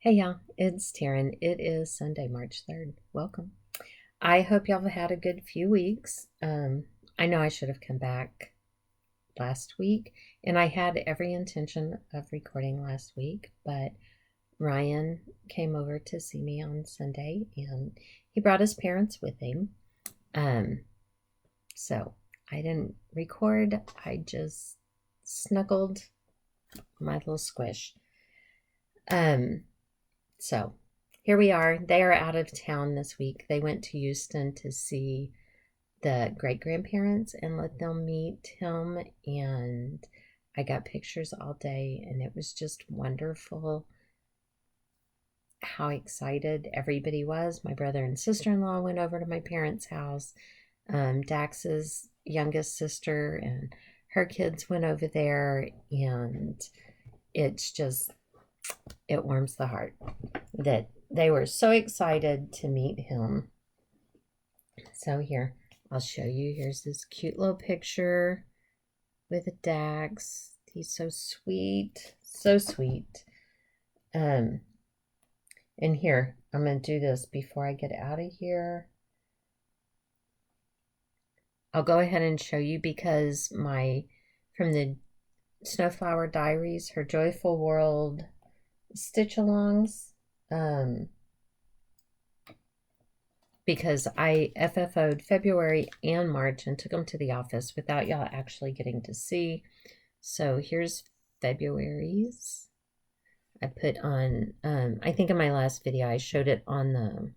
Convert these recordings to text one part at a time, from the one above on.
Hey y'all, it's Taryn. It is Sunday, March 3rd. Welcome. I hope y'all have had a good few weeks. I know I should have come back last week, and I had every intention of recording last week, but Ryan came over to see me on Sunday, and he brought his parents with him. So I didn't record. I just snuggled my little squish. So here we are. They are out of town this week. They went to Houston to see the great-grandparents and let them meet him. And I got pictures all day, and it was just wonderful how excited everybody was. My brother and sister-in-law went over to my parents' house. Dax's youngest sister and her kids went over there, and it's just, it warms the heart that they were so excited to meet him. So here, I'll show you. Here's this cute little picture with Dax. He's so sweet, so sweet. And here, I'm going to do this before I get out of here. I'll go ahead and show you because from the Snowflower Diaries, her Joyful World stitch-alongs, because I FFO'd February and March and took them to the office without y'all actually getting to see. So here's February's. I put on, I think in my last video I showed it on the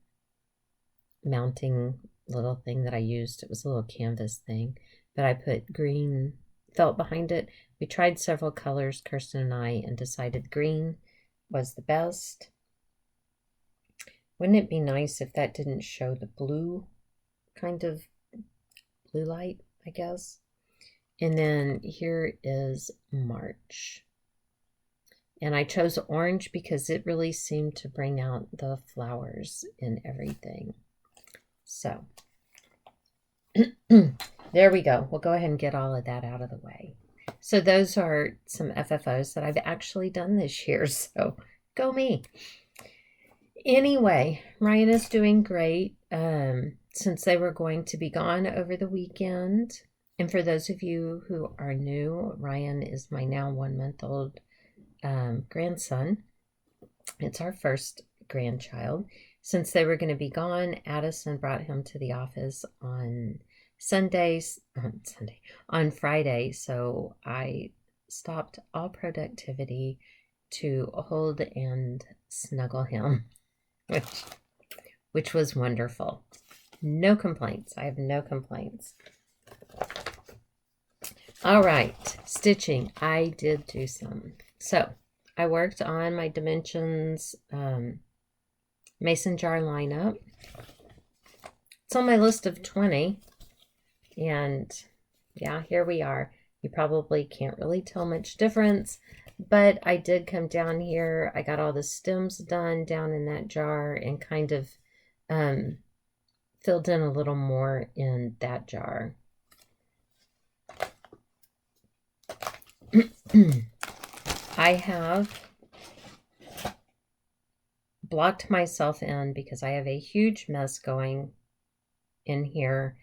mounting little thing that I used. It was a little canvas thing, but I put green felt behind it. We tried several colors, Kirsten and I, and decided green was the best. Wouldn't it be nice if that didn't show the blue, kind of blue light, I guess? And then here is March. And I chose orange because it really seemed to bring out the flowers and everything. So, there we go. We'll go ahead and get all of that out of the way. So those are some FFOs that I've actually done this year, so go me. Anyway, Ryan is doing great since they were going to be gone over the weekend. And for those of you who are new, Ryan is my now 1-month-old grandson. It's our first grandchild. Since they were going to be gone, Addison brought him to the office on Friday, so I stopped all productivity to hold and snuggle him, which was wonderful. No complaints. I have no complaints. All right, stitching. I did do some. So I worked on my Dimensions mason jar lineup. It's on my list of 20. And yeah, here we are. You probably can't really tell much difference, but I did come down here. I got all the stems done down in that jar and kind of filled in a little more in that jar. I have blocked myself in because I have a huge mess going in here,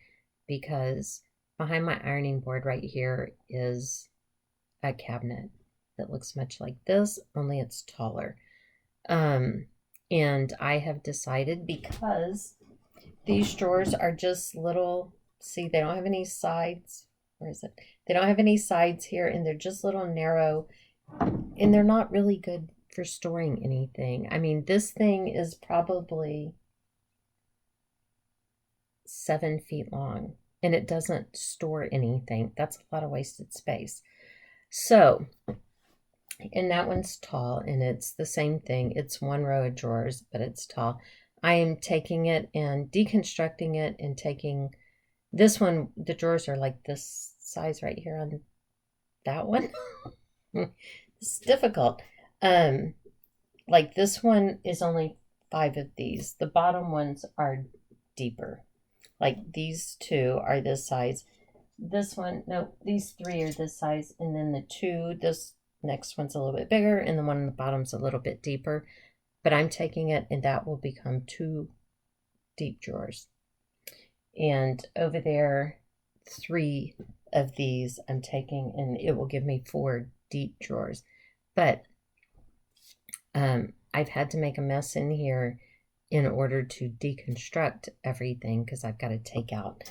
because behind my ironing board right here is a cabinet that looks much like this, only it's taller. And I have decided, because these drawers are just little, see, they don't have any sides. Where is it? They don't have any sides here, and they're just little narrow, and they're not really good for storing anything. I mean, this thing is probably 7 feet long, and it doesn't store anything. That's a lot of wasted space. So, and that one's tall, and it's the same thing. It's one row of drawers, but it's tall. I am taking it and deconstructing it and taking this one. The drawers are like this size right here on that one. It's difficult. Like this one is only 5 of these. The bottom ones are deeper. Like these 2 are this size. This one, no, these 3 are this size. And then the 2, this next one's a little bit bigger, and the one on the bottom's a little bit deeper. But I'm taking it, and that will become 2 deep drawers. And over there, 3 of these I'm taking, and it will give me 4 deep drawers. But I've had to make a mess in here in order to deconstruct everything, because I've got to take out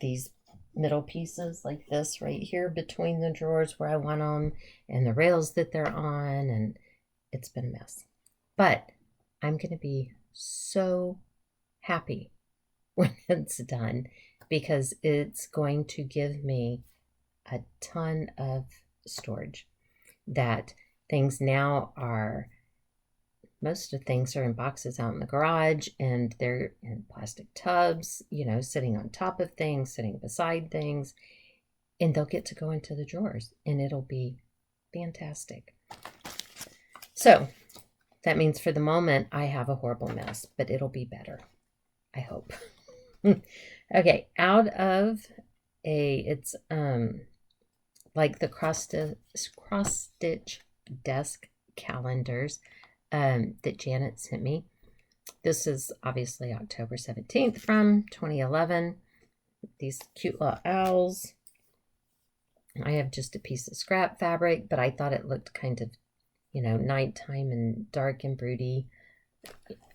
these middle pieces like this right here between the drawers where I want them, and the rails that they're on, and it's been a mess. But I'm going to be so happy when it's done, because it's going to give me a ton of storage. That things now are, most of the things are in boxes out in the garage, and they're in plastic tubs, you know, sitting on top of things, sitting beside things, and they'll get to go into the drawers, and it'll be fantastic. So that means for the moment I have a horrible mess, but it'll be better, I hope. Okay, out of it's like the cross stitch desk calendars that Janet sent me. This is obviously October 17th from 2011. These cute little owls. I have just a piece of scrap fabric, but I thought it looked kind of, you know, nighttime and dark and broody.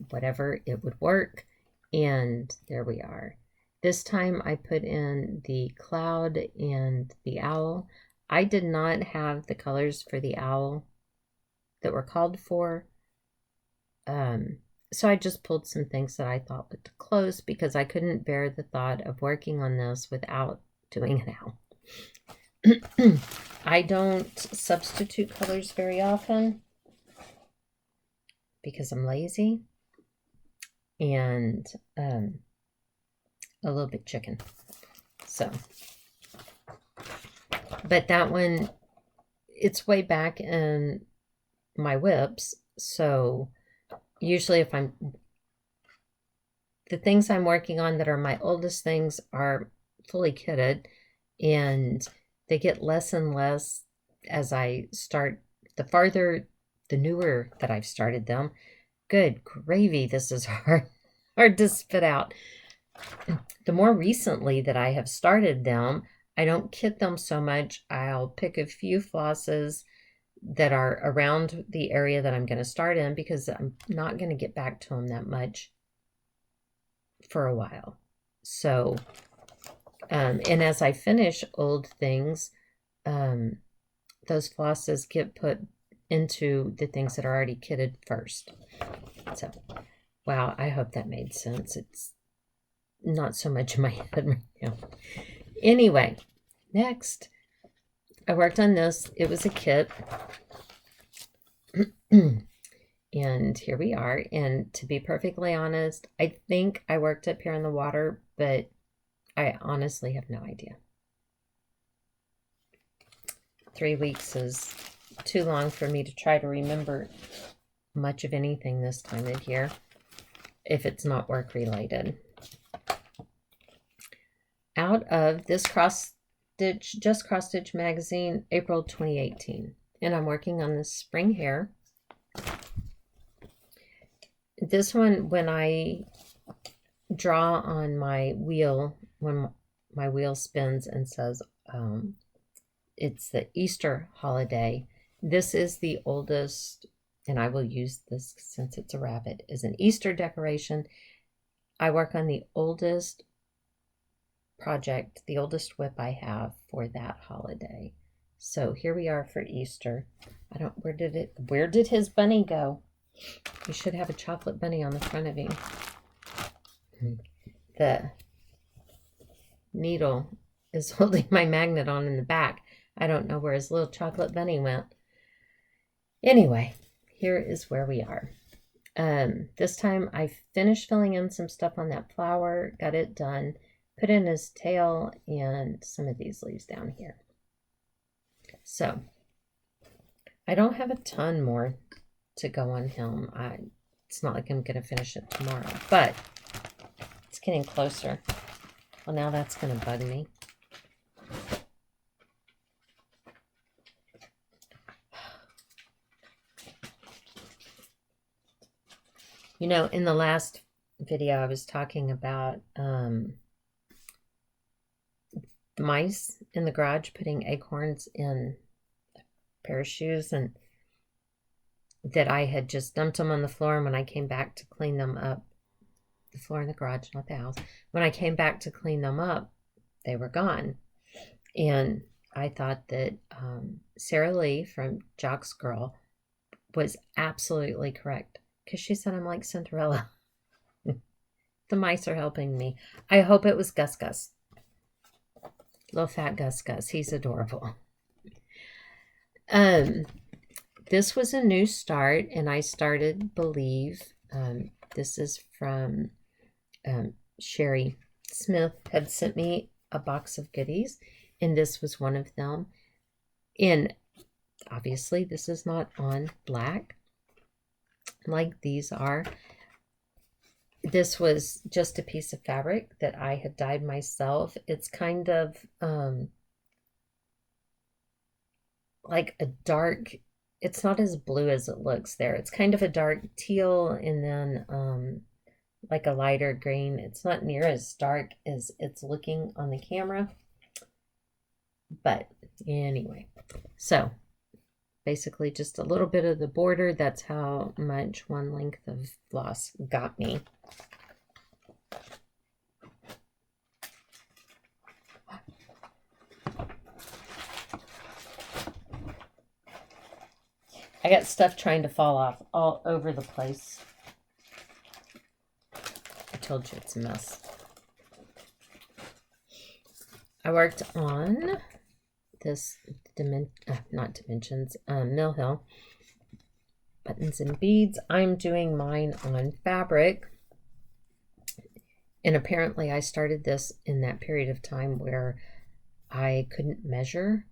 Whatever, it would work. And there we are. This time I put in the cloud and the owl. I did not have the colors for the owl that were called for. So I just pulled some things that I thought looked close, because I couldn't bear the thought of working on this without doing an owl. I don't substitute colors very often because I'm lazy and a little bit chicken. So, but that one, it's way back in my whips. So usually if the things I'm working on that are my oldest things are fully kitted, and they get less and less as I start, the newer that I've started them. Good gravy, this is hard to spit out. The more recently that I have started them, I don't kit them so much. I'll pick a few flosses that are around the area that I'm going to start in, because I'm not going to get back to them that much for a while. So, and as I finish old things, those flosses get put into the things that are already kitted first. So, wow, I hope that made sense. It's not so much in my head right now. Anyway, next, I worked on this. It was a kit. And here we are. And to be perfectly honest, I think I worked up here in the water, but I honestly have no idea. 3 weeks is too long for me to try to remember much of anything this time of year, if it's not work related. Out of this Just Cross Stitch magazine, April 2018. And I'm working on this spring hare. This one, when I draw on my wheel, when my wheel spins and says it's the Easter holiday, this is the oldest, and I will use this since it's a rabbit, is an Easter decoration. I work on the oldest project, the oldest whip I have for that holiday. So here we are for Easter. Where did his bunny go? You should have a chocolate bunny on the front of him. The needle is holding my magnet on in the back. I don't know where his little chocolate bunny went. Anyway, here is where we are. This time I finished filling in some stuff on that flower, got it done, put in his tail and some of these leaves down here. So I don't have a ton more to go on him. It's not like I'm going to finish it tomorrow, but it's getting closer. Well, now that's going to bug me. You know, in the last video, I was talking about the mice in the garage putting acorns in a pair of shoes, and that I had just dumped them on the floor. And when I came back to clean them up, the floor in the garage, not the house, when I came back to clean them up, they were gone. And I thought that Sarah Lee from Jock's Girl was absolutely correct, because she said I'm like Cinderella. The mice are helping me. I hope it was Gus Gus. Little fat Gus Gus. He's adorable. This was a new start, and I started Believe. This is from Sherry Smith had sent me a box of goodies, and this was one of them. And obviously this is not on black like these are. This was just a piece of fabric that I had dyed myself. It's kind of like a dark, it's not as blue as it looks there. It's kind of a dark teal, and then like a lighter green. It's not near as dark as it's looking on the camera. But anyway, so basically just a little bit of the border. That's how much one length of floss got me. I got stuff trying to fall off all over the place. I told you it's a mess. I worked on this, not Dimensions, Mill Hill buttons and beads. I'm doing mine on fabric. And apparently I started this in that period of time where I couldn't measure,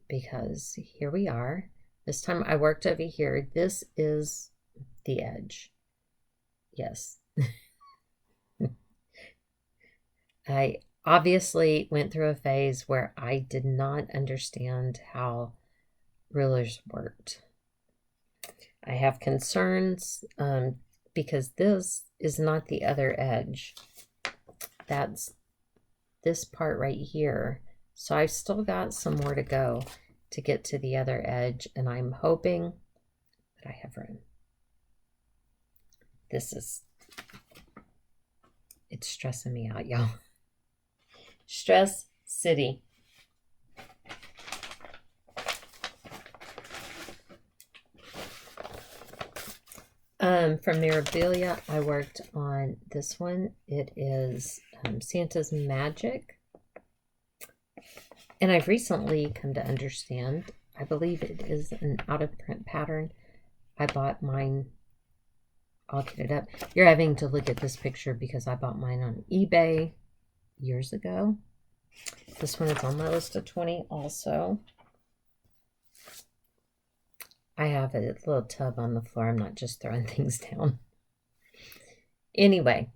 because here we are. This time I worked over here. This is the edge. Yes. I obviously went through a phase where I did not understand how rulers worked. I have concerns because this is not the other edge. That's this part right here. So I've still got some more to go to get to the other edge, and I'm hoping that I have room. It's stressing me out, y'all. Stress City. From Mirabilia, I worked on this one. It is Santa's Magic. And I've recently come to understand, I believe it is an out-of-print pattern. I bought mine all kitted up. You're having to look at this picture because I bought mine on eBay years ago. This one is on my list of 20 also. I have a little tub on the floor. I'm not just throwing things down. Anyway,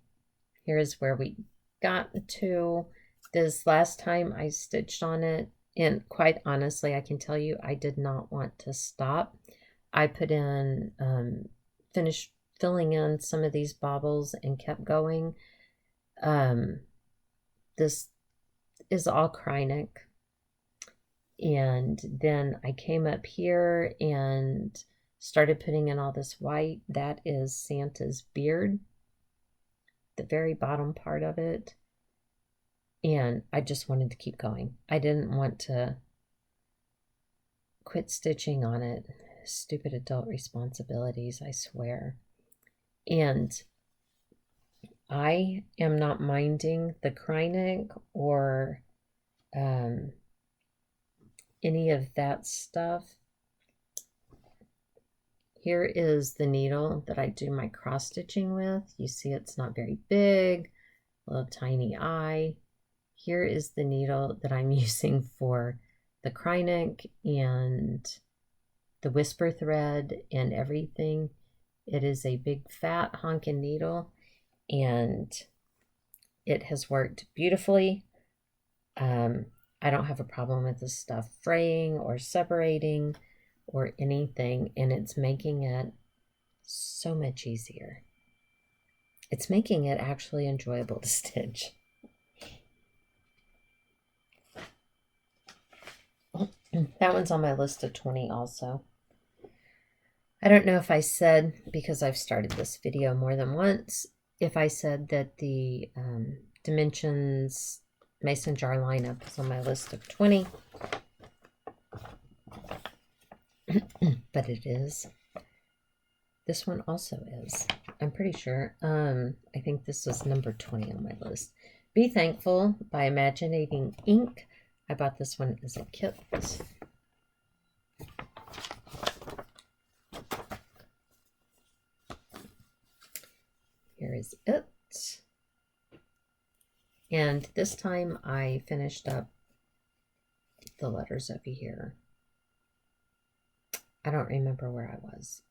here's where we got to. This last time I stitched on it, and quite honestly, I can tell you I did not want to stop. I put in, finished filling in some of these bobbles and kept going. This is all Krynic. And then I came up here and started putting in all this white. That is Santa's beard, the very bottom part of it. And I just wanted to keep going. I didn't want to quit stitching on it. Stupid adult responsibilities, I swear. And I am not minding the Krynic or any of that stuff. Here is the needle that I do my cross stitching with. You see it's not very big, little tiny eye. Here is the needle that I'm using for the Krynic and the whisper thread and everything. It is a big fat honking needle, and it has worked beautifully. I don't have a problem with this stuff fraying or separating or anything, and it's making it so much easier. It's making it actually enjoyable to stitch. That one's on my list of 20 also. I don't know if I said, because I've started this video more than once, if I said that the Dimensions mason jar lineup is on my list of 20. But it is. This one also is. I'm pretty sure. I think this was number 20 on my list. Be Thankful by Imaginating Ink. I bought this one as a kit. Here is it. And this time I finished up the letters over here. I don't remember where I was.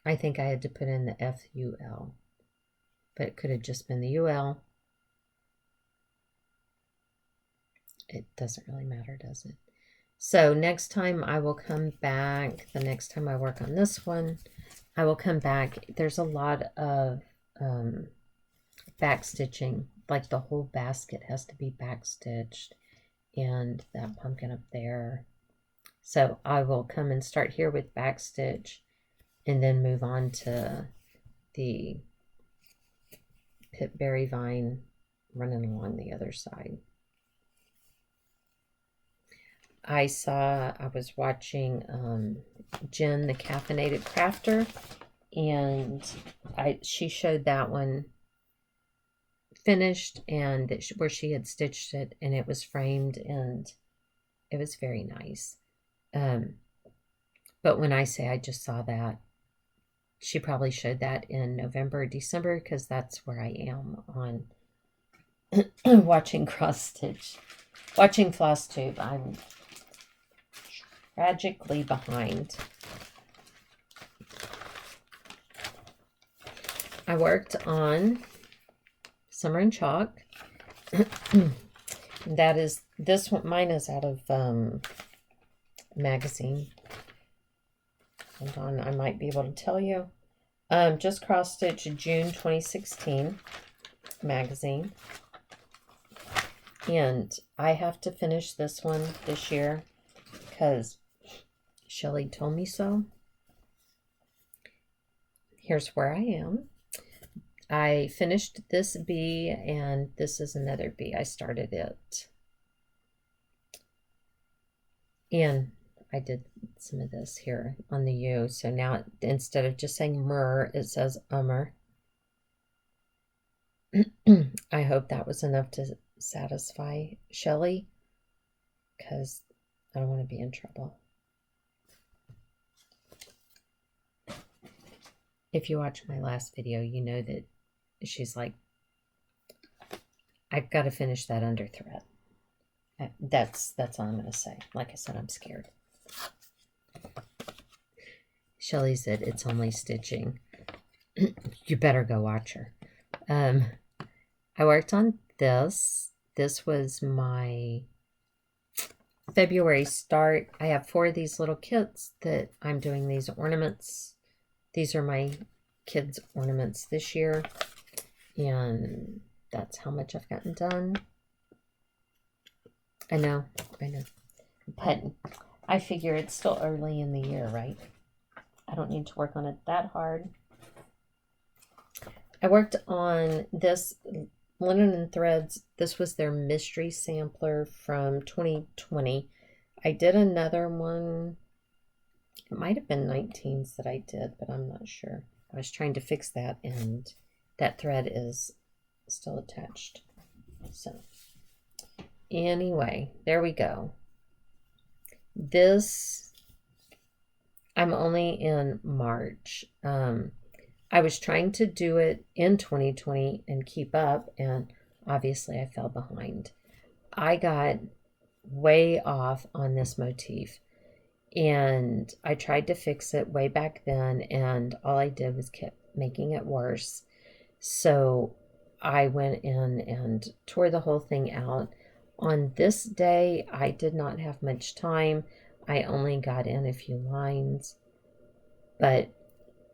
I think I had to put in the FUL, but it could have just been the UL. It doesn't really matter, does it? So next time I will come back, the next time I work on this one, I will come back. There's a lot of back stitching, like the whole basket has to be back stitched, and that pumpkin up there. So I will come and start here with back stitch and then move on to the pitberry vine running along the other side. I was watching Jen, the Caffeinated Crafter, and she showed that one finished and where she had stitched it, and it was framed, and it was very nice. But when I say I just saw that, she probably showed that in November or December, because that's where I am on watching cross stitch, watching Flosstube. I'm tragically behind. I worked on Summer and Chalk. That is, this one, mine is out of magazine. Hold on, I might be able to tell you. Just cross stitch June 2016 magazine. And I have to finish this one this year because Shelly told me so. Here's where I am. I finished this B, and this is another B. I started it. And I did some of this here on the U. So now instead of just saying mer, it says ummer. I hope that was enough to satisfy Shelly, because I don't want to be in trouble. If you watch my last video, you know that she's like, I've got to finish that under thread. That's all I'm going to say. Like I said, I'm scared. Shelly said it's only stitching. You better go watch her. I worked on this. This was my February start. I have 4 of these little kits that I'm doing these ornaments. These are my kids' ornaments this year. And that's how much I've gotten done. I know. But I figure it's still early in the year, right? I don't need to work on it that hard. I worked on this Linen and Threads. This was their mystery sampler from 2020. I did another one. It might have been 19s that I did, but I'm not sure. I was trying to fix that, and that thread is still attached. So anyway, there we go. This, I'm only in March. I was trying to do it in 2020 and keep up, and obviously I fell behind. I got way off on this motif, and I tried to fix it way back then, and all I did was kept making it worse. So I went in and tore the whole thing out. On this day, I did not have much time. I only got in a few lines, but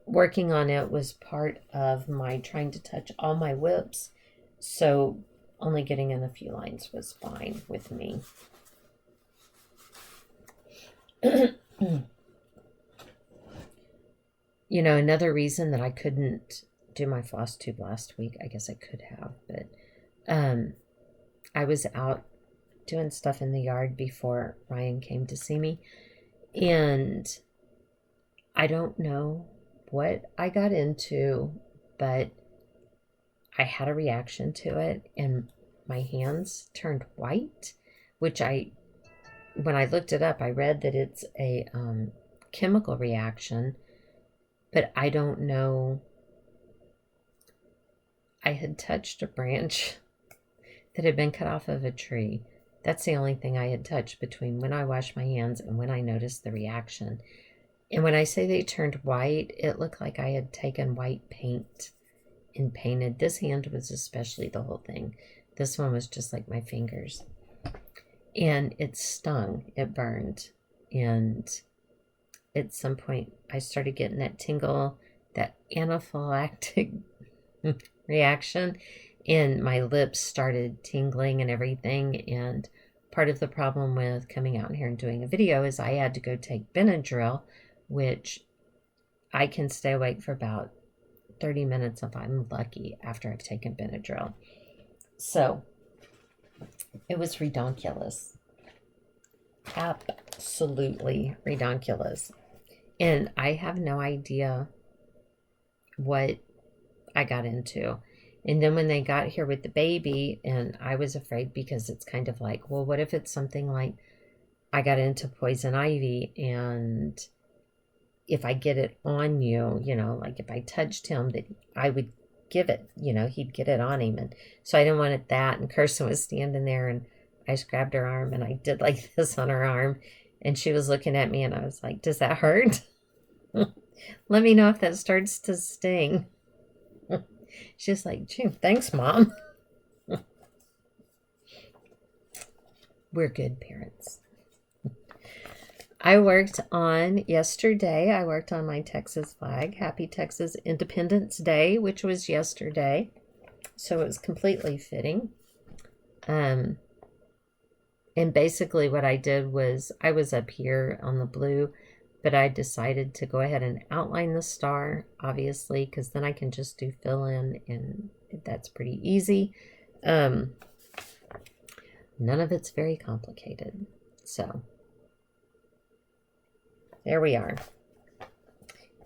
working on it was part of my trying to touch all my whips, so only getting in a few lines was fine with me. You know, another reason that I couldn't do my floss tube last week, I guess I could have, but I was out doing stuff in the yard before Ryan came to see me, and I don't know what I got into, but I had a reaction to it, and my hands turned white, which when I looked it up, I read that it's a chemical reaction, but I don't know. I had touched a branch that had been cut off of a tree. That's the only thing I had touched between when I washed my hands and when I noticed the reaction. And when I say they turned white, it looked like I had taken white paint and painted. This hand was especially the whole thing. This one was just like my fingers. And it stung. It burned. And at some point, I started getting that tingle, that anaphylactic reaction, and my lips started tingling and everything. And part of the problem with coming out here and doing a video is I had to go take Benadryl, which I can stay awake for about 30 minutes if I'm lucky after I've taken Benadryl. So it was redonkulous. Absolutely redonkulous. And I have no idea what I got into. And then when they got here with the baby, and I was afraid because it's kind of like, well, what if it's something like I got into poison ivy, and if I get it on you, you know, like if I touched him, that I would give it, you know, he'd get it on him. And so I didn't want it that. And Kirsten was standing there, and I just grabbed her arm and I did like this on her arm. And she was looking at me, and I was like, does that hurt? Let me know if that starts to sting. She's like, gee, thanks, Mom. We're good parents. I worked on my Texas flag. Happy Texas Independence Day, which was yesterday. So it was completely fitting. And basically what I did was I was up here on the blue, but I decided to go ahead and outline the star, obviously, because then I can just do fill in, and that's pretty easy. None of it's very complicated. So there we are.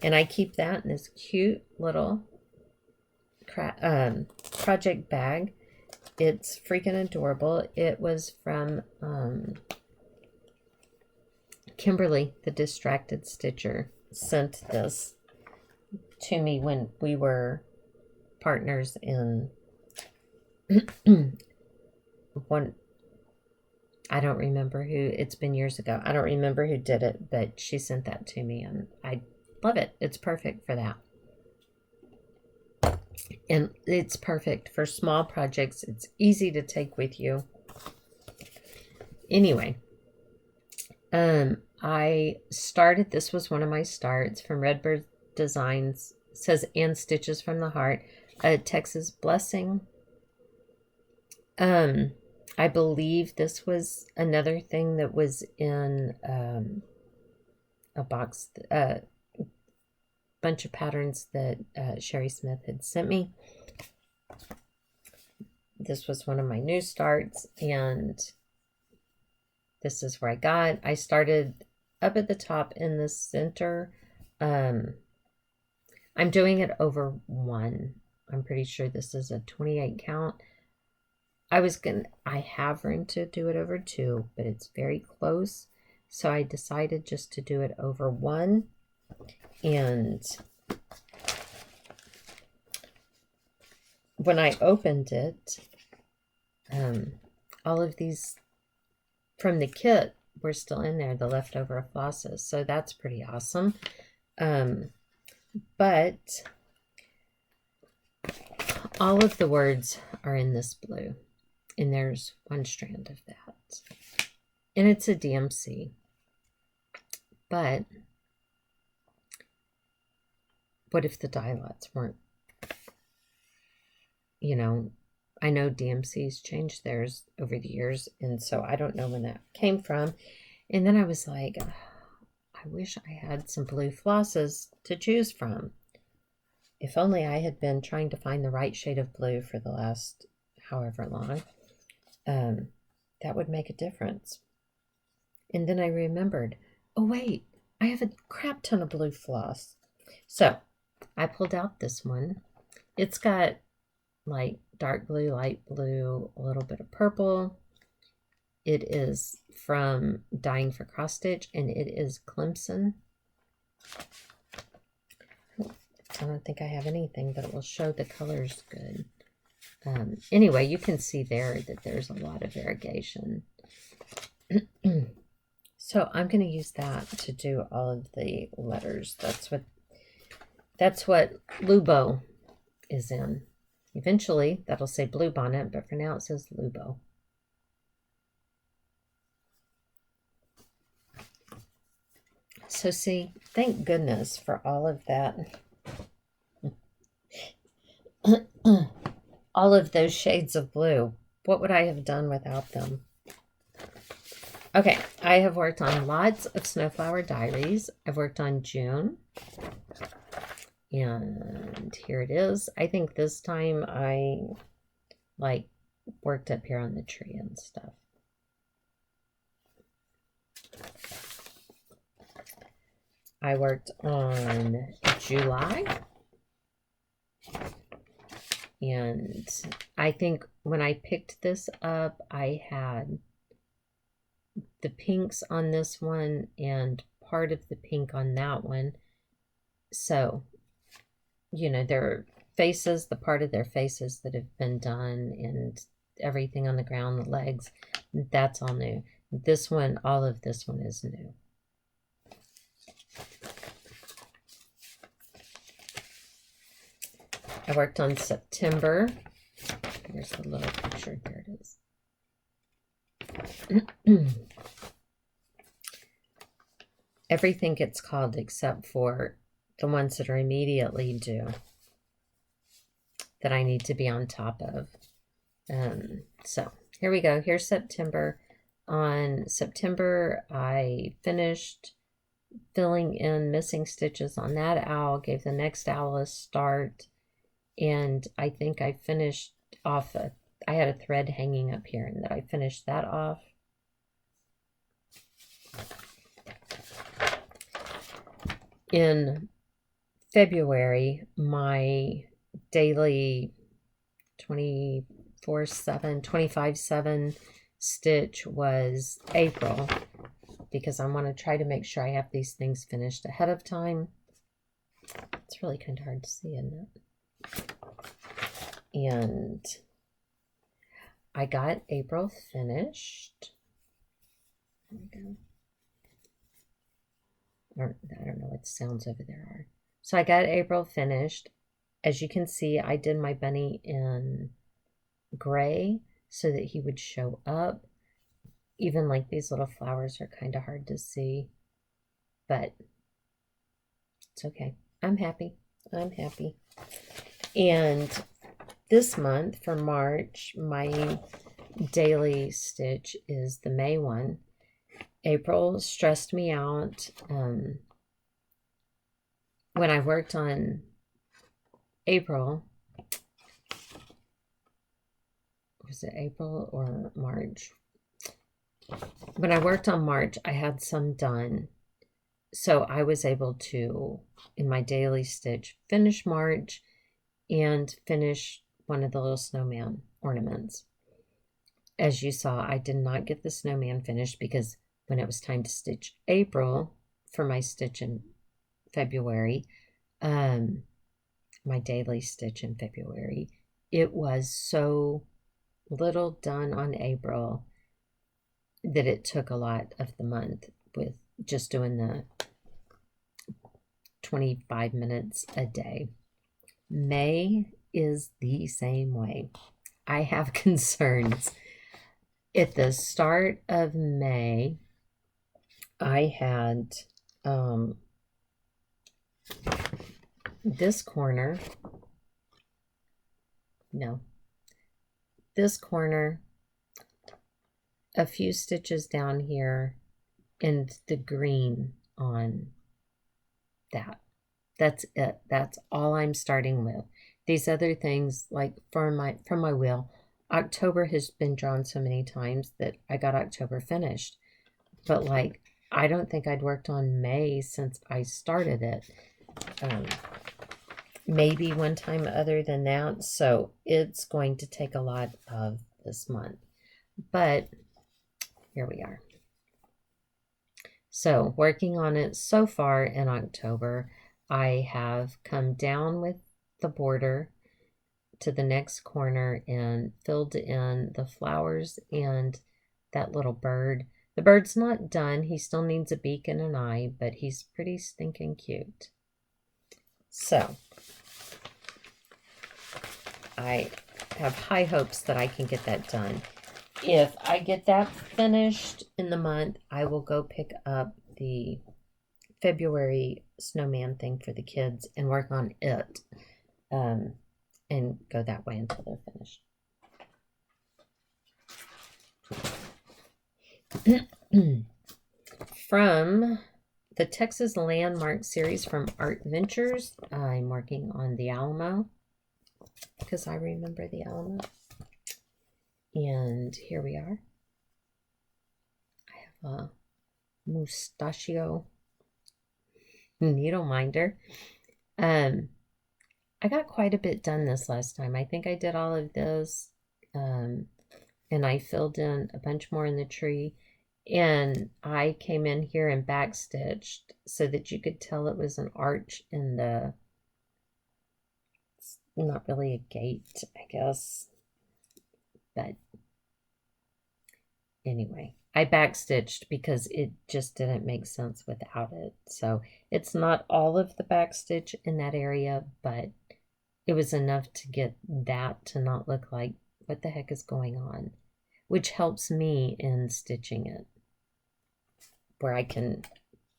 And I keep that in this cute little project bag. It's freaking adorable. It was from Kimberly, the Distracted Stitcher, sent this to me when we were partners in one. I don't remember who. It's been years ago. I don't remember who did it, but she sent that to me, and I love it. It's perfect for that. And it's perfect for small projects. It's easy to take with you. Anyway, I started, this was one of my starts from Redbird Designs. It says, and Stitches from the Heart, a Texas Blessing. I believe this was another thing that was in a box, bunch of patterns that Sherry Smith had sent me. This was one of my new starts, and this is where I started up at the top in the center. I'm doing it over 1. I'm pretty sure this is a 28 count. I have room to do it over 2, but it's very close. So I decided just to do it over 1. And when I opened it, all of these from the kit were still in there, the leftover flosses. So that's pretty awesome. But all of the words are in this blue. And there's 1 strand of that. And it's a DMC. But what if the dye lots weren't, you know, I know DMC's changed theirs over the years, and so I don't know when that came from. And then I was like, I wish I had some blue flosses to choose from. If only I had been trying to find the right shade of blue for the last however long. That would make a difference. And then I remembered, oh wait, I have a crap ton of blue floss. So I pulled out this one. It's got like dark blue, light blue, a little bit of purple. It is from Dyeing for Cross Stitch, and it is Clemson. I don't think I have anything, but it will show the colors good. Anyway, you can see there that there's a lot of variegation. So I'm going to use that to do all of the letters. That's what Lubo is in. Eventually, that'll say Blue Bonnet, but for now it says Lubo. So see, thank goodness for all of that. All of those shades of blue. What would I have done without them? Okay, I have worked on lots of Snowflower Diaries. I've worked on June. And here it is. I think this time I worked up here on the tree and stuff. I worked on July. And I think when I picked this up, I had the pinks on this one and part of the pink on that one. So, you know, their faces, the part of their faces that have been done, and everything on the ground, the legs, that's all new. This one, all of this one is new. I worked on September. Here's the little picture. There it is. Everything gets called except for the ones that are immediately due that I need to be on top of. So here we go. Here's September. On September, I finished filling in missing stitches on that owl, gave the next owl a start, and I think I finished off, I had a thread hanging up here, and that I finished that off. In February, my daily 24/7, 25/7 stitch was April, because I want to try to make sure I have these things finished ahead of time. It's really kind of hard to see, isn't it? And I got April finished. There we go. Or, I don't know what sounds over there are. So I got April finished. As you can see, I did my bunny in gray so that he would show up. Even like these little flowers are kind of hard to see, but it's okay. I'm happy. I'm happy. And this month for March, my daily stitch is the May one. April stressed me out. When I worked on April, was it April or March? When I worked on March, I had some done. So I was able to, in my daily stitch, finish March and finish one of the little snowman ornaments. As you saw, I did not get the snowman finished because when it was time to stitch April for my stitch in February, my daily stitch in February, it was so little done on April that it took a lot of the month with just doing the 25 minutes a day. May is the same way. I have concerns. At the start of May, I had, this corner, no, this corner, a few stitches down here, and the green on that. That's it. That's all I'm starting with. These other things, like from my wheel, October has been drawn so many times that I got October finished. But like, I don't think I'd worked on May since I started it. Maybe one time other than that. So it's going to take a lot of this month. But here we are. So working on it so far in October, I have come down with the border to the next corner and filled in the flowers and that little bird. The bird's not done. He still needs a beak and an eye, but he's pretty stinking cute. So I have high hopes that I can get that done. If I get that finished in the month, I will go pick up the February snowman thing for the kids and work on it, and go that way until they're finished. From the Texas Landmark series from Art Ventures, I'm working on the Alamo because I remember the Alamo. And here we are. I have a mustachio needle minder. I got quite a bit done this last time. I think I did all of this, and I filled in a bunch more in the tree, and I came in here and backstitched so that you could tell it was an arch in the, it's not really a gate, I guess, but anyway, I backstitched because it just didn't make sense without it. So it's not all of the backstitch in that area, but it was enough to get that to not look like what the heck is going on, which helps me in stitching it where I can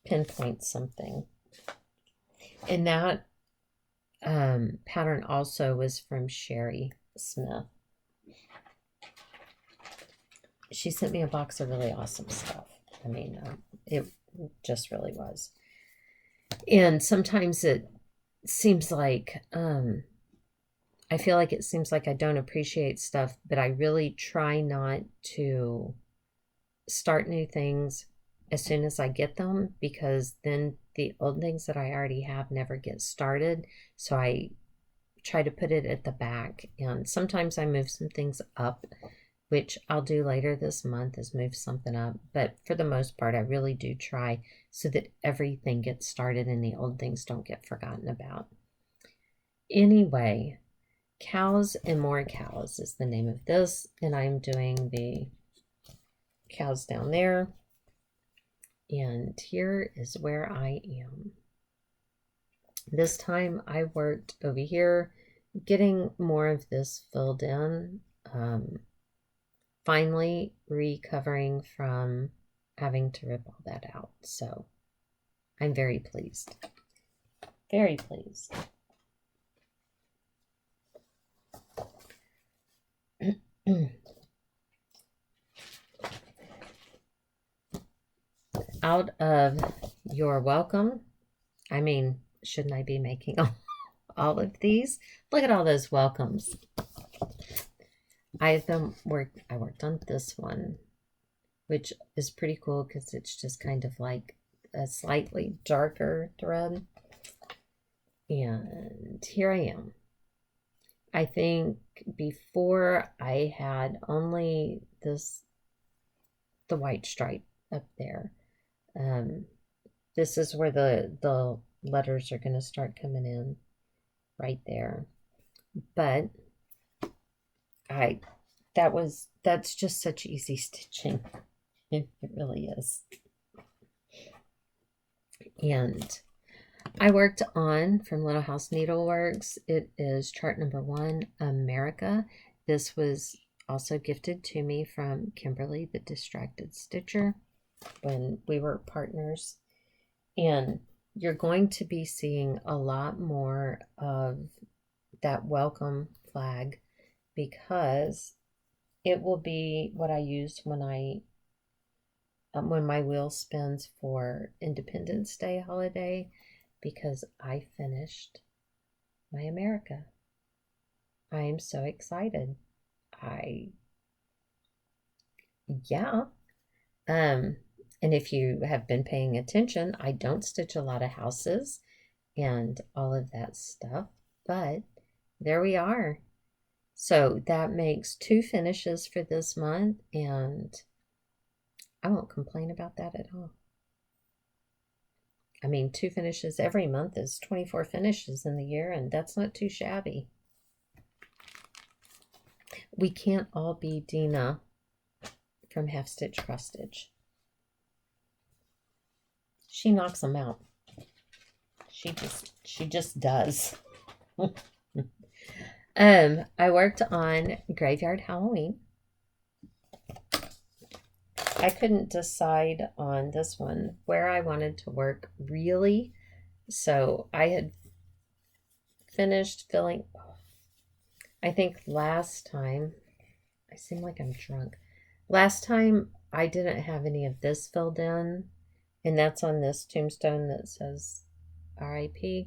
pinpoint something. And that pattern also was from Sherry Smith. She sent me a box of really awesome stuff. I mean, it just really was. And sometimes it seems like, I feel like it seems like I don't appreciate stuff, but I really try not to start new things as soon as I get them, because then the old things that I already have never get started. So I try to put it at the back, and sometimes I move some things up, which I'll do later this month, is move something up. But for the most part, I really do try so that everything gets started and the old things don't get forgotten about. Anyway, Cows and More Cows is the name of this, and I'm doing the cows down there. And here is where I am. This time I worked over here, getting more of this filled in. Finally recovering from having to rip all that out. So I'm very pleased. Very pleased. Out of your welcome, I mean, shouldn't I be making all of these? Look at all those welcomes. I worked on this one, which is pretty cool because it's just kind of like a slightly darker thread. And here I am. I think before I had only the white stripe up there. This is where the letters are going to start coming in right there. But that's just such easy stitching. It really is. And I worked on, from Little House Needleworks, it is chart number 1, America. This was also gifted to me from Kimberly, the Distracted Stitcher, when we were partners. And you're going to be seeing a lot more of that welcome flag because it will be what I use when my wheel spins for Independence Day holiday because I finished my America. I am so excited. I yeah. Um and if you have been paying attention, I don't stitch a lot of houses and all of that stuff, but there we are. So that makes 2 finishes for this month, and I won't complain about that at all. I mean, 2 finishes every month is 24 finishes in the year, and that's not too shabby. We can't all be Dina from Half Stitch Cross Stitch. She knocks them out. She just does. I worked on Graveyard Halloween. I couldn't decide on this one where I wanted to work really. So I had finished filling. I think last time, I seem like I'm drunk. Last time I didn't have any of this filled in, and that's on this tombstone that says RIP.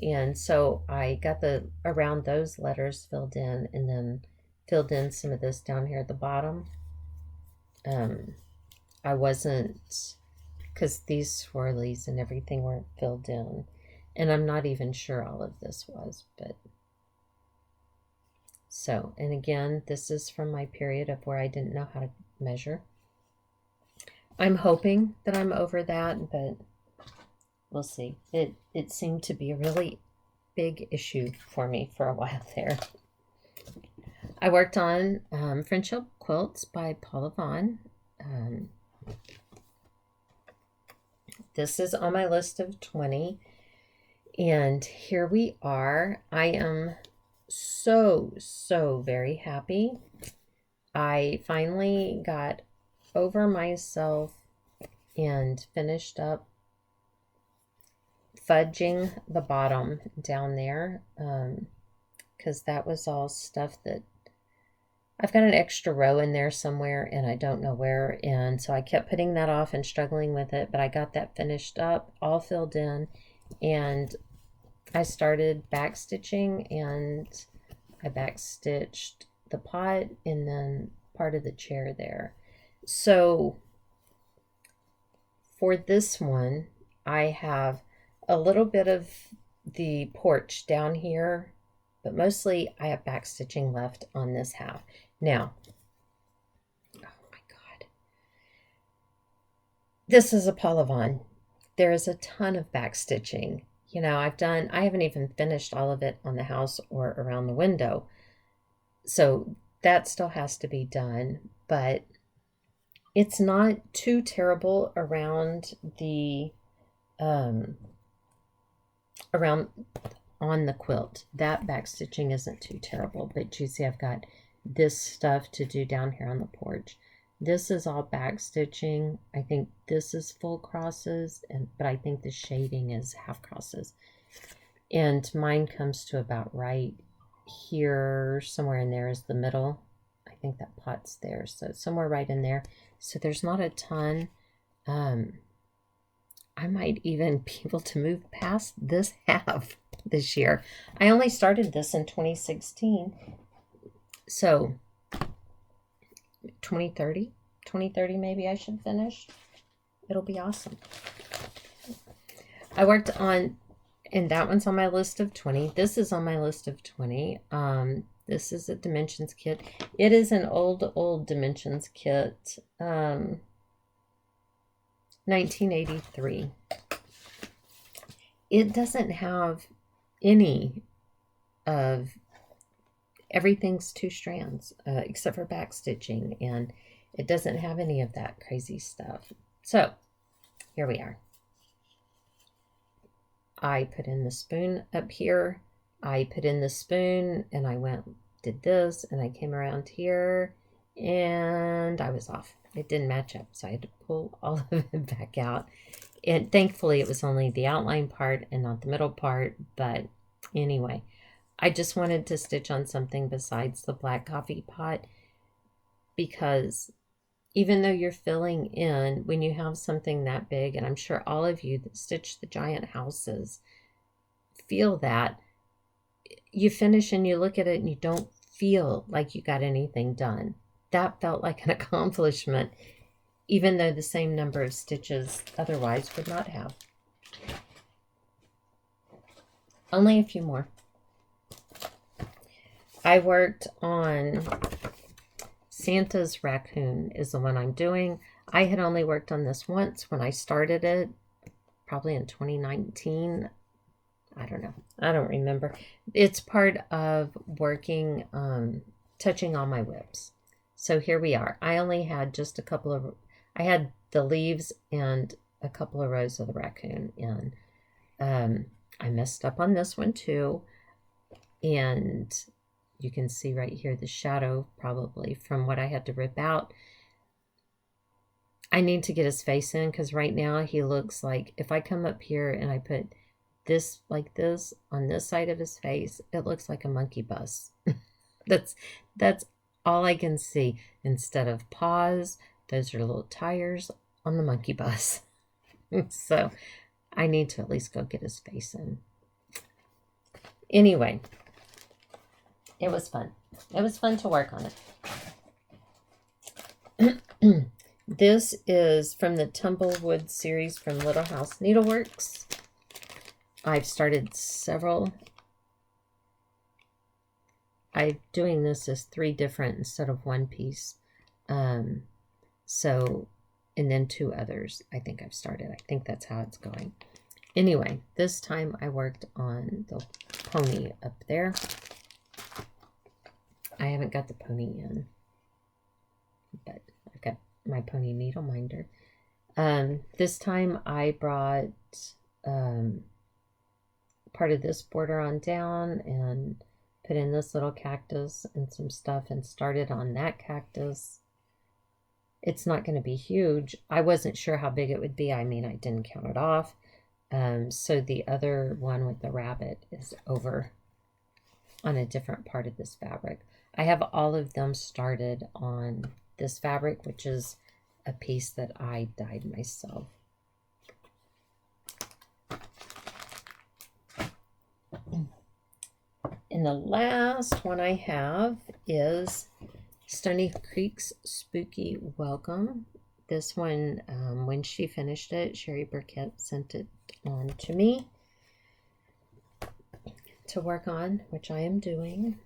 And so I got around those letters filled in and then filled in some of this down here at the bottom. I wasn't, because these swirlies and everything weren't filled in. And I'm not even sure all of this was, but. So, and again, this is from my period of where I didn't know how to measure. I'm hoping that I'm over that, but we'll see. It seemed to be a really big issue for me for a while there. I worked on Friendship Quilts by Paula Vaughn. This is on my list of 20. And here we are. I am so very happy. I finally got over myself and finished up fudging the bottom down there because that was all stuff that I've got an extra row in there somewhere and I don't know where, and so I kept putting that off and struggling with it, but I got that finished up, all filled in, and I started back stitching, and I back stitched the pot and then part of the chair there. So for this one, I have a little bit of the porch down here, but mostly I have back stitching left on this half. Now, oh my God, this is a Paula Vaughn. There is a ton of back stitching. You know, I haven't even finished all of it on the house or around the window. So that still has to be done, but it's not too terrible around the, around on the quilt. That back stitching isn't too terrible, but you see I've got this stuff to do down here on the porch. This is all back stitching. I think this is full crosses, but I think the shading is half crosses. And mine comes to about right here, somewhere in there is the middle. I think that pot's there, so somewhere right in there. So there's not a ton. I might even be able to move past this half this year. I only started this in 2016. So 2030 maybe I should finish. It'll be awesome. I worked on, and that one's on my list of 20. This is on my list of 20. This is a dimensions kit. It is an old dimensions kit. 1983. It doesn't have any of, everything's 2 strands, except for back stitching, and it doesn't have any of that crazy stuff. So here we are. I put in the spoon up here. I put in the spoon and I did this, and I came around here and I was off. It didn't match up, so I had to pull all of it back out. And thankfully it was only the outline part and not the middle part. But anyway, I just wanted to stitch on something besides the black coffee pot, because even though you're filling in, when you have something that big, and I'm sure all of you that stitch the giant houses feel that, you finish and you look at it and you don't feel like you got anything done. That felt like an accomplishment, even though the same number of stitches otherwise would not have. Only a few more. I worked on Santa's raccoon is the one I'm doing. I had only worked on this once when I started it, probably in 2019. I don't know. I don't remember. It's part of working, touching all my whips. So here we are. I only had just a couple of, I had the leaves and a couple of rows of the raccoon in. I messed up on this one too. And you can see right here the shadow probably from what I had to rip out. I need to get his face in because right now he looks like, if I come up here and I put this like this on this side of his face, it looks like a monkey bus. that's all I can see. Instead of paws, those are little tires on the monkey bus. So I need to at least go get his face in. Anyway, it was fun. It was fun to work on it. This is from the Tumblewood series from Little House Needleworks. I've started several. I'm doing this as 3 different instead of 1 piece. So, and then 2 others I think I've started. I think that's how it's going. Anyway, this time I worked on the pony up there. I haven't got the pony in, but I've got my pony needle minder. This time I brought part of this border on down and put in this little cactus and some stuff and started on that cactus. It's not going to be huge. I wasn't sure how big it would be. I mean, I didn't count it off. So the other one with the rabbit is over on a different part of this fabric. I have all of them started on this fabric, which is a piece that I dyed myself. And the last one I have is Stony Creek's Spooky Welcome. This one, when she finished it, Sherry Burkett sent it on to me to work on, which I am doing.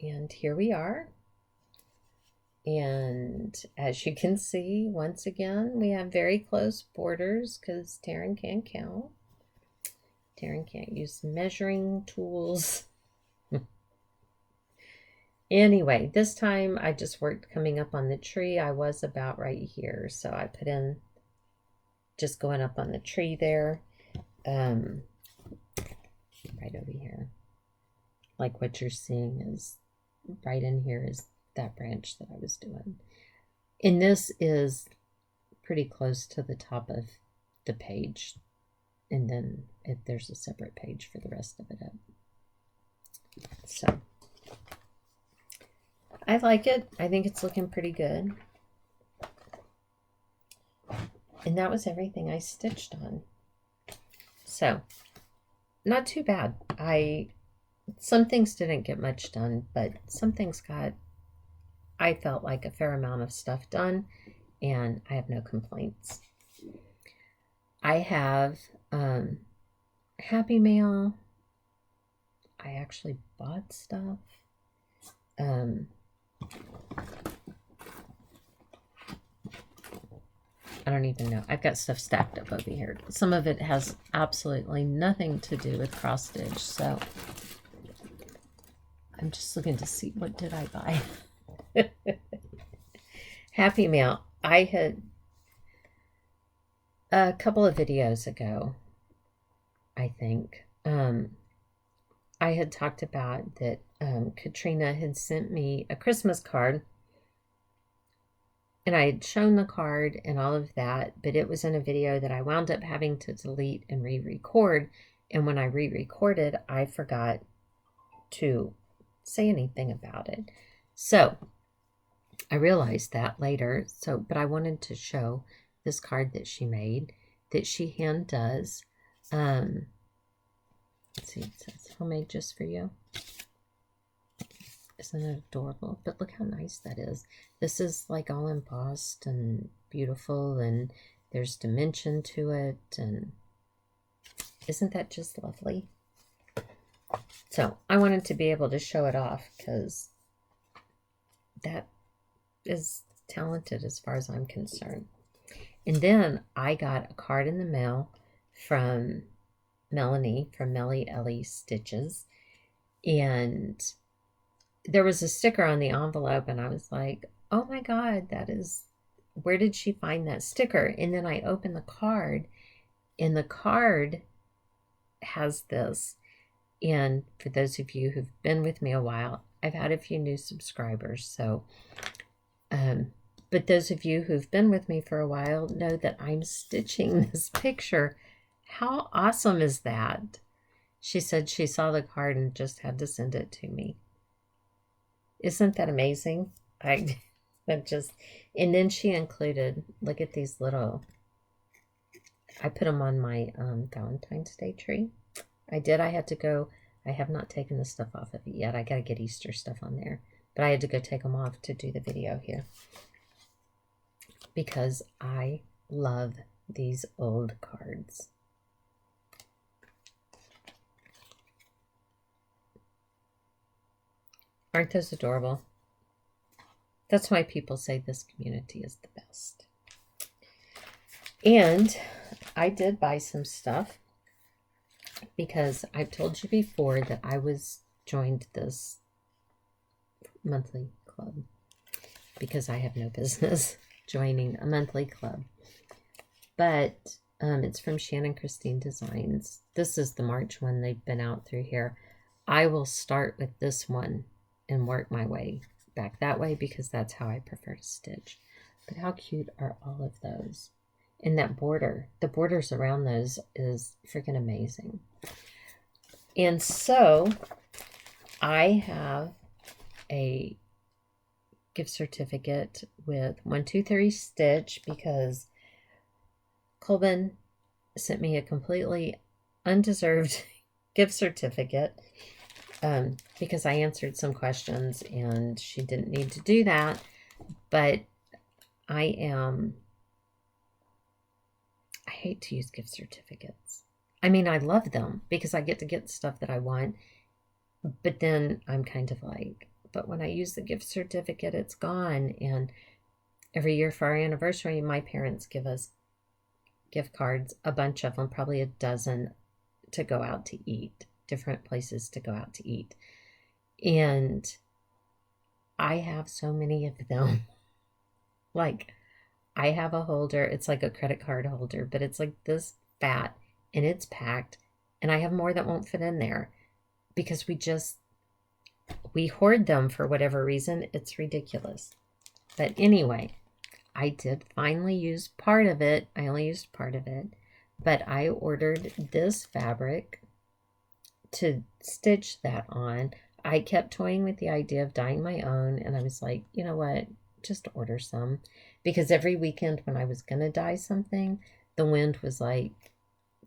And here we are. And as you can see, once again, we have very close borders because Taryn can't count. Taryn can't use measuring tools. Anyway, this time I just worked coming up on the tree. I was about right here, so I put in just going up on the tree there, right over here. Like what you're seeing is right in here is that branch that I was doing. And this is pretty close to the top of the page. And then there's a separate page for the rest of it up. So I like it. I think it's looking pretty good. And that was everything I stitched on. So, not too bad. Some things didn't get much done, but some things I felt like a fair amount of stuff done, and I have no complaints. I have Happy Mail. I actually bought stuff. I don't even know. I've got stuff stacked up over here. Some of it has absolutely nothing to do with cross stitch, so I'm just looking to see what did I buy. Happy Mail. I had a couple of videos ago, I think, I had talked about that Katrina had sent me a Christmas card. And I had shown the card and all of that, but it was in a video that I wound up having to delete and re-record. And when I re-recorded, I forgot to say anything about it. So I realized that later. But I wanted to show this card that she made, that she hand does. Let's see, it says homemade just for you. Isn't it adorable? But look how nice that is. This is like all embossed and beautiful, and there's dimension to it, and isn't that just lovely? So I wanted to be able to show it off because that is talented as far as I'm concerned. And then I got a card in the mail from Melanie, from Melly Ellie Stitches, and there was a sticker on the envelope, and I was like, oh my God, where did she find that sticker? And then I opened the card, and the card has this. And for those of you who've been with me a while, I've had a few new subscribers. So, but those of you who've been with me for a while know that I'm stitching this picture. How awesome is that? She said she saw the card and just had to send it to me. Isn't that amazing? And then she included, look at these little, I put them on my Valentine's Day tree. I had to go, I have not taken the stuff off of it yet. I got to get Easter stuff on there. But I had to go take them off to do the video here. Because I love these old cards. Aren't those adorable? That's why people say this community is the best. And I did buy some stuff because I've told you before that I joined this monthly club because I have no business joining a monthly club. But it's from Shannon Christine Designs. This is the March one. They've been out through here. I will start with this one and work my way back that way because that's how I prefer to stitch. But how cute are all of those? And that border, the borders around those is freaking amazing. And so I have a gift certificate with 1-2-3 Stitch because Colbin sent me a completely undeserved gift certificate because I answered some questions and she didn't need to do that. But I hate to use gift certificates. I mean, I love them because I get to get stuff that I want. But then I'm kind of like, but when I use the gift certificate, it's gone. And every year for our anniversary, my parents give us gift cards, a bunch of them, probably a dozen, to go out to eat, different places to go out to eat. And I have so many of them. Like, I have a holder, it's like a credit card holder, but it's like this fat and it's packed, and I have more that won't fit in there because we hoard them for whatever reason. It's ridiculous. But anyway, I did finally use part of it. I only used part of it, but I ordered this fabric to stitch that on. I kept toying with the idea of dyeing my own, and I was like, you know what, just order some. Because every weekend when I was going to dye something, the wind was like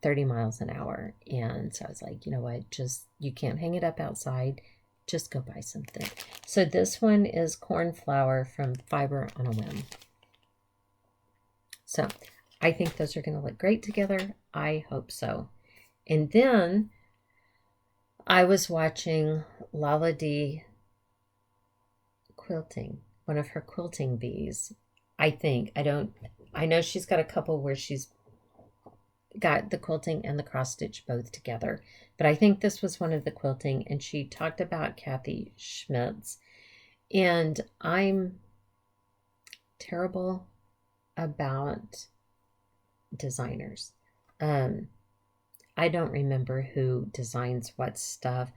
30 miles an hour. And so I was like, you know what, you can't hang it up outside. Just go buy something. So this one is cornflower from Fiber on a Whim. So I think those are going to look great together. I hope so. And then I was watching Lala D quilting, one of her quilting bees. I know she's got a couple where she's got the quilting and the cross stitch both together, but I think this was one of the quilting, and she talked about Kathy Schmitz, and I'm terrible about designers. I don't remember who designs what stuff.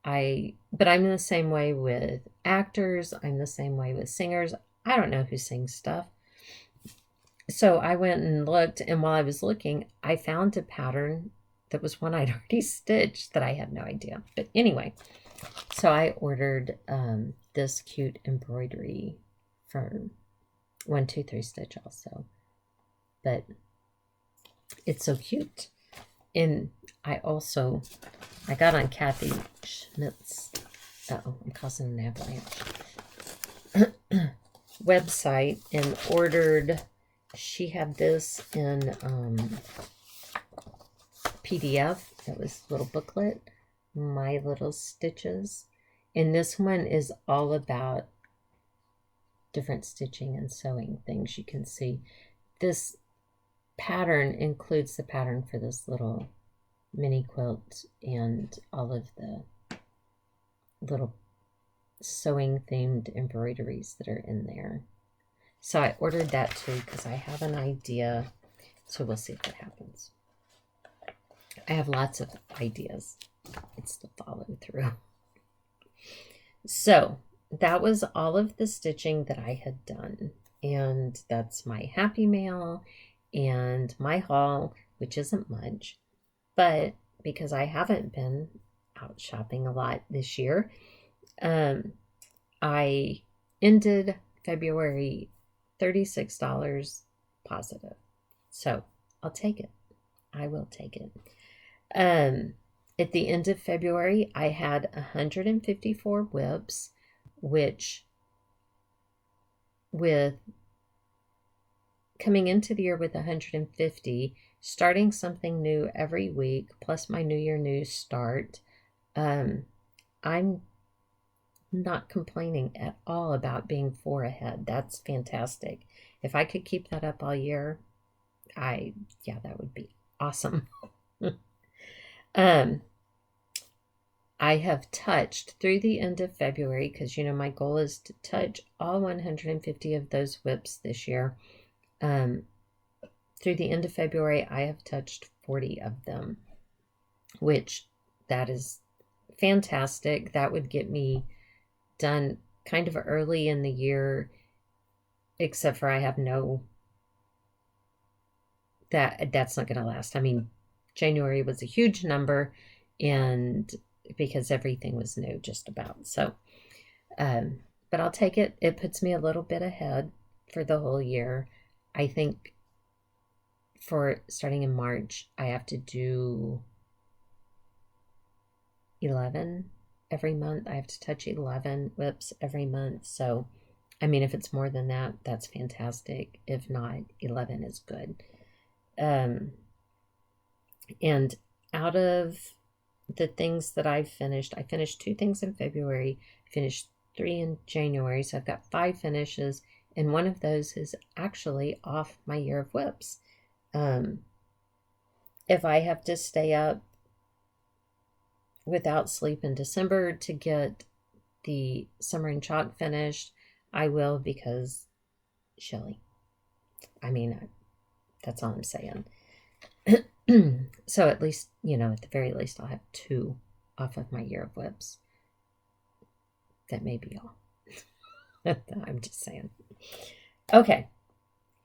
But I'm the same way with actors. I'm the same way with singers. I don't know who sings stuff. So I went and looked, and while I was looking, I found a pattern that was one I'd already stitched that I had no idea. But anyway, so I ordered this cute embroidery from 123 Stitch also. But it's so cute. And I got on Kathy Schmidt's, I'm causing an avalanche, website and ordered, she had this in PDF. It was a little booklet, My Little Stitches. And this one is all about different stitching and sewing things. You can see this pattern includes the pattern for this little mini quilt and all of the little sewing themed embroideries that are in there. So I ordered that too because I have an idea. So we'll see if it happens. I have lots of ideas. It's the follow through. So that was all of the stitching that I had done. And that's my happy mail and my haul, which isn't much. But because I haven't been out shopping a lot this year, I ended February $36 positive. So I'll take it. I will take it. At the end of February, I had 154 whips, which with coming into the year with 150, starting something new every week, plus my New Year New start, I'm not complaining at all about being 4 ahead. That's fantastic. If I could keep that up all year, that would be awesome. I have touched through the end of February, because my goal is to touch all 150 of those whips this year. Through the end of February, I have touched 40 of them, which that is fantastic. That would get me done kind of early in the year, except for I have that's not going to last. I mean, January was a huge number, and because everything was new just about. So, but I'll take it. It puts me a little bit ahead for the whole year. I think for starting in March, I have to do 11 every month. I have to touch 11 whips every month. So, I mean, if it's more than that, that's fantastic. If not, 11 is good. And out of the things that I finished 2 things in February, finished 3 in January. So I've got 5 finishes, and one of those is actually off my year of whips. If I have to stay up without sleep in December to get the Summer and Chalk finished, I will, because Shelly. I mean, that's all I'm saying. So at least, at the very least, I'll have 2 off of my year of whips. That may be all. I'm just saying. Okay.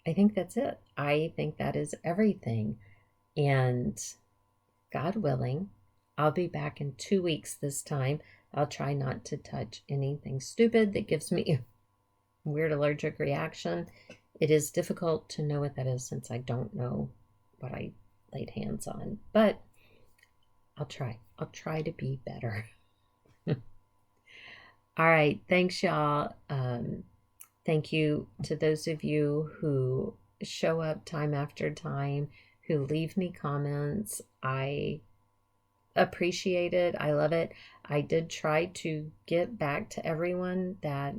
I think that's it. I think that is everything. And God willing, I'll be back in 2 weeks this time. I'll try not to touch anything stupid that gives me a weird allergic reaction. It is difficult to know what that is since I don't know what I laid hands on, but I'll try to be better. All right, thanks y'all. Thank you to those of you who show up time after time, who leave me comments. I appreciate it. I love it. I did try to get back to everyone that,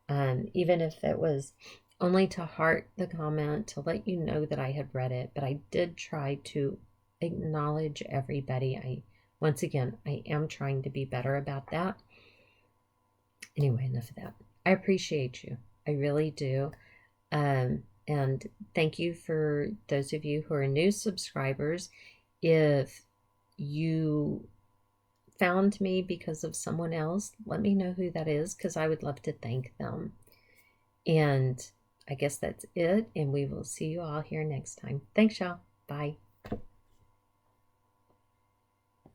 even if it was only to heart the comment, to let you know that I had read it, but I did try to acknowledge everybody. Once again, I am trying to be better about that. Anyway, enough of that. I appreciate you. I really do. And thank you for those of you who are new subscribers. If you found me because of someone else, let me know who that is, because I would love to thank them. And I guess that's it, and we will see you all here next time. Thanks, y'all. Bye.